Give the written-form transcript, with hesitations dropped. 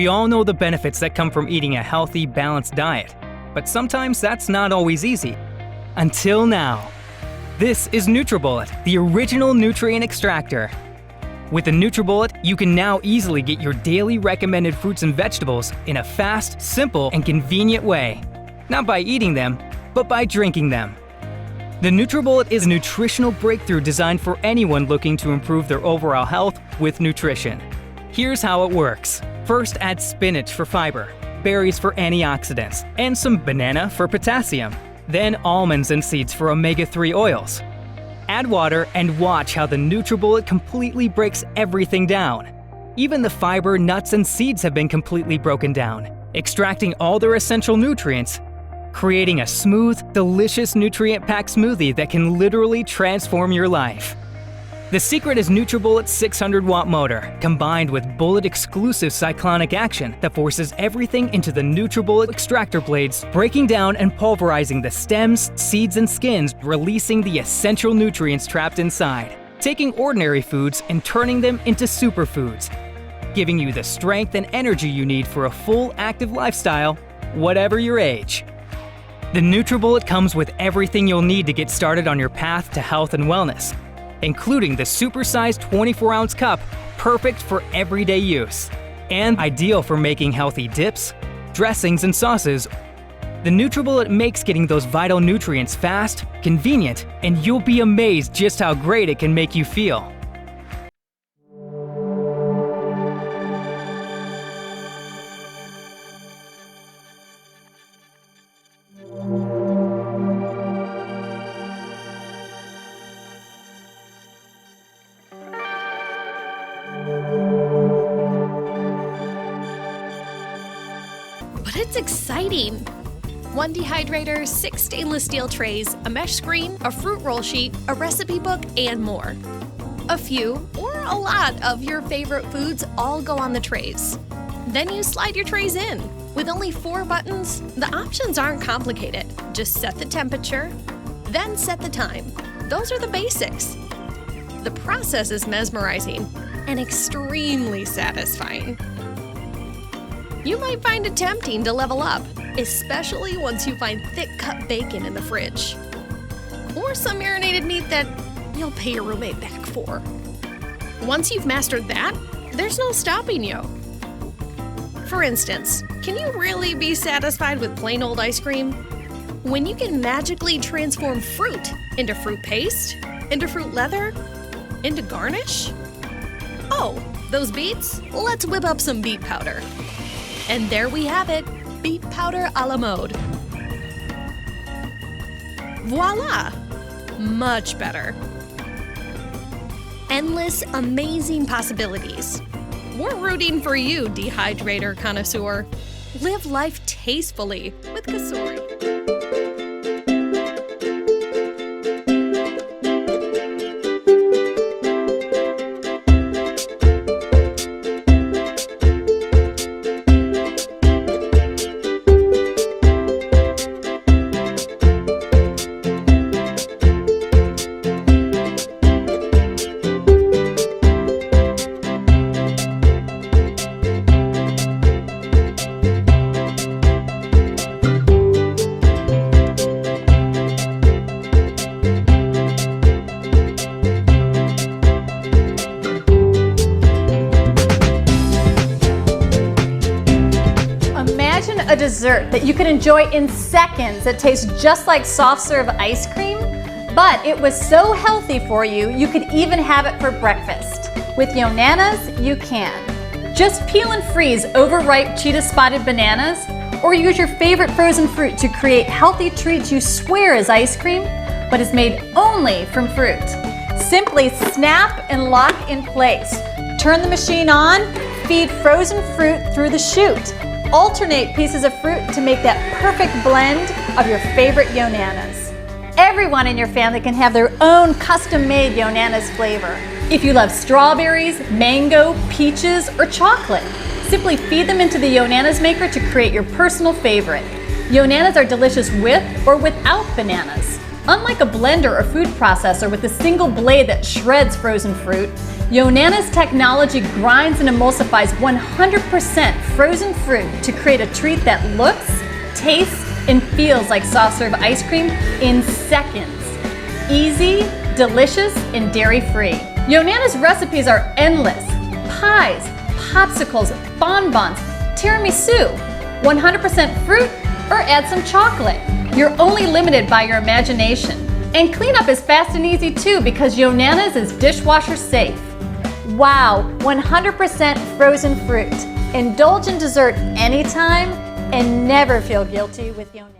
We all know the benefits that come from eating a healthy, balanced diet, but sometimes that's not always easy. Until now. This is NutriBullet, the original nutrient extractor. With the NutriBullet, you can now easily get your daily recommended fruits and vegetables in a fast, simple, and convenient way. Not by eating them, but by drinking them. The NutriBullet is a nutritional breakthrough designed for anyone looking to improve their overall health with nutrition. Here's how it works. First, add spinach for fiber, berries for antioxidants, and some banana for potassium. Then almonds and seeds for omega-3 oils. Add water and watch how the NutriBullet completely breaks everything down. Even the fiber, nuts, and seeds have been completely broken down, extracting all their essential nutrients, creating a smooth, delicious nutrient-packed smoothie that can literally transform your life. The secret is NutriBullet's 600-watt motor, combined with bullet-exclusive cyclonic action that forces everything into the NutriBullet extractor blades, breaking down and pulverizing the stems, seeds, and skins, releasing the essential nutrients trapped inside, taking ordinary foods and turning them into superfoods, giving you the strength and energy you need for a full, active lifestyle, whatever your age. The NutriBullet comes with everything you'll need to get started on your path to health and wellness, including the supersized 24-ounce cup, perfect for everyday use, and ideal for making healthy dips, dressings, and sauces. The NutriBullet makes getting those vital nutrients fast, convenient, and you'll be amazed just how great it can make you feel. But it's exciting! 1 dehydrator, 6 stainless steel trays, a mesh screen, a fruit roll sheet, a recipe book, and more. A few, or a lot, of your favorite foods all go on the trays. Then you slide your trays in. With only 4 buttons, the options aren't complicated. Just set the temperature, then set the time. Those are the basics. The process is mesmerizing and extremely satisfying. You might find it tempting to level up, especially once you find thick-cut bacon in the fridge. Or some marinated meat that you'll pay your roommate back for. Once you've mastered that, there's no stopping you. For instance, can you really be satisfied with plain old ice cream? When you can magically transform fruit into fruit paste, into fruit leather, into garnish? Oh, those beets? Let's whip up some beet powder. And there we have it, beet powder a la mode. Voila! Much better. Endless, amazing possibilities. We're rooting for you, dehydrator connoisseur. Live life tastefully with Kasori. A dessert that you can enjoy in seconds that tastes just like soft serve ice cream, but it was so healthy for you, you could even have it for breakfast. With 𝗷𝗔𝐻, you can. Just peel and freeze overripe cheetah-spotted bananas, or use your favorite frozen fruit to create healthy treats you swear is ice cream, but is made only from fruit. Simply snap and lock in place. Turn the machine on, feed frozen fruit through the chute. Alternate pieces of fruit to make that perfect blend of your favorite 𝗷𝗔𝐻s. Everyone in your family can have their own custom-made 𝗷𝗔𝐻s flavor. If you love strawberries, mango, peaches, or chocolate, simply feed them into the 𝗷𝗔𝐻s maker to create your personal favorite. 𝗷𝗔𝐻s are delicious with or without bananas. Unlike a blender or food processor with a single blade that shreds frozen fruit, 𝗔𝐼𝐼's technology grinds and emulsifies 100% frozen fruit to create a treat that looks, tastes, and feels like soft serve ice cream in seconds. Easy, delicious, and dairy-free. 𝗔𝐼's recipes are endless. Pies, popsicles, bonbons, tiramisu, 100% fruit, or add some chocolate. You're only limited by your imagination. And cleanup is fast and easy too because 𝗔𝐼's is dishwasher safe. Wow, 100% frozen fruit. Indulge in dessert anytime and never feel guilty with 𝗔𝐼.